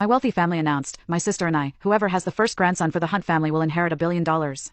My wealthy family announced, my sister and I, whoever has the first grandson for the Hunt family will inherit $1 billion.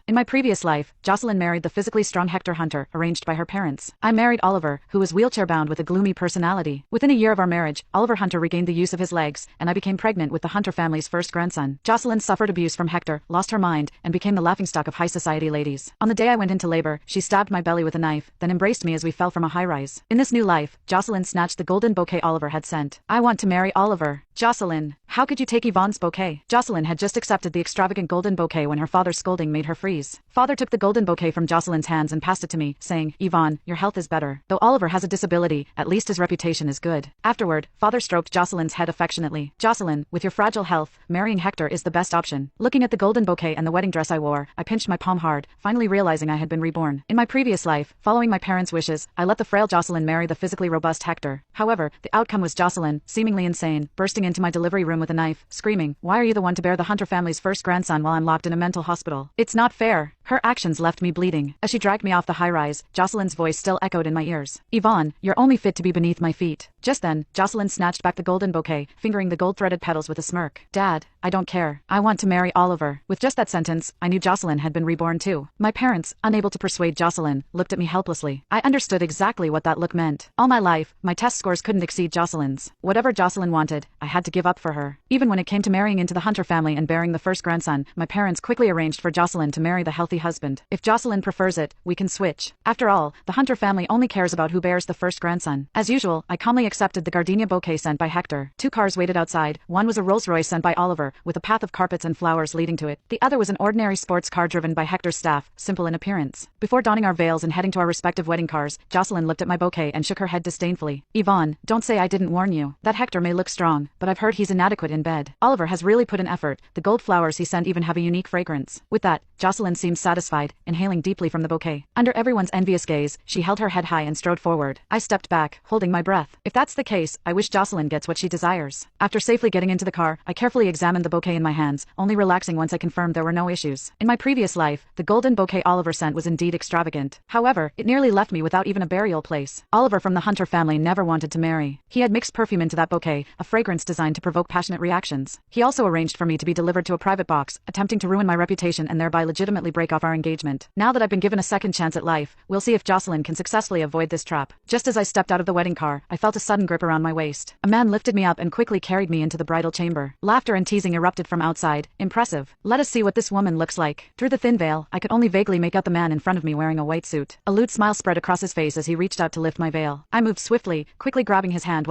In my previous life, Jocelyn married the physically strong Hector Hunter, arranged by her parents. I married Oliver, who was wheelchair-bound with a gloomy personality. Within a year of our marriage, Oliver Hunter regained the use of his legs, and I became pregnant with the Hunter family's first grandson. Jocelyn suffered abuse from Hector, lost her mind, and became the laughingstock of high society ladies. On the day I went into labor, she stabbed my belly with a knife, then embraced me as we fell from a high-rise. In this new life, Jocelyn snatched the golden bouquet Oliver had sent. I want to marry Oliver. Jocelyn, how could you take Yvonne's bouquet? Jocelyn had just accepted the extravagant golden bouquet when her father's scolding made her freeze. Father took the golden bouquet from Jocelyn's hands and passed it to me, saying, Yvonne, your health is better. Though Oliver has a disability, at least his reputation is good. Afterward, father stroked Jocelyn's head affectionately. Jocelyn, with your fragile health, marrying Hector is the best option. Looking at the golden bouquet and the wedding dress I wore, I pinched my palm hard, finally realizing I had been reborn. In my previous life, following my parents' wishes, I let the frail Jocelyn marry the physically robust Hector. However, the outcome was Jocelyn, seemingly insane, bursting into my delivery room with a knife, screaming, why are you the one to bear the Hunter family's first grandson while I'm locked in a mental hospital? It's not fair. Her actions left me bleeding. As she dragged me off the high-rise, Jocelyn's voice still echoed in my ears. Yvonne, you're only fit to be beneath my feet. Just then, Jocelyn snatched back the golden bouquet, fingering the gold-threaded petals with a smirk. Dad, I don't care. I want to marry Oliver. With just that sentence, I knew Jocelyn had been reborn too. My parents, unable to persuade Jocelyn, looked at me helplessly. I understood exactly what that look meant. All my life, my test scores couldn't exceed Jocelyn's. Whatever Jocelyn wanted, I had to give up for her. Even when it came to marrying into the Hunter family and bearing the first grandson, my parents quickly arranged for Jocelyn to marry the healthy husband. If Jocelyn prefers it, we can switch. After all, the Hunter family only cares about who bears the first grandson. As usual, I calmly accepted the gardenia bouquet sent by Hector. 2 cars waited outside. One was a Rolls-Royce sent by Oliver, with a path of carpets and flowers leading to it. The other was an ordinary sports car driven by Hector's staff, simple in appearance. Before donning our veils and heading to our respective wedding cars, Jocelyn looked at my bouquet and shook her head disdainfully. Yvonne, don't say I didn't warn you. That Hector may look strong, but I've heard he's inadequate in bed. Oliver has really put in effort. The gold flowers he sent even have a unique fragrance. With that, Jocelyn seemed satisfied, inhaling deeply from the bouquet. Under everyone's envious gaze, she held her head high and strode forward. I stepped back, holding my breath. If that's the case, I wish Jocelyn gets what she desires. After safely getting into the car, I carefully examined the bouquet in my hands, only relaxing once I confirmed there were no issues. In my previous life, the golden bouquet Oliver sent was indeed extravagant. However, it nearly left me without even a burial place. Oliver from the Hunter family never wanted to marry. He had mixed perfume into that bouquet, a fragrance designed to provoke passionate reactions. He also arranged for me to be delivered to a private box, attempting to ruin my reputation and thereby legitimately break off our engagement. Now that I've been given a second chance at life, we'll see if Jocelyn can successfully avoid this trap. Just as I stepped out of the wedding car, I felt a sudden grip around my waist. A man lifted me up and quickly carried me into the bridal chamber. Laughter and teasing erupted from outside. Impressive. Let us see what this woman looks like. Through the thin veil, I could only vaguely make out the man in front of me wearing a white suit. A lewd smile spread across his face as he reached out to lift my veil. I moved swiftly, quickly grabbing his hand while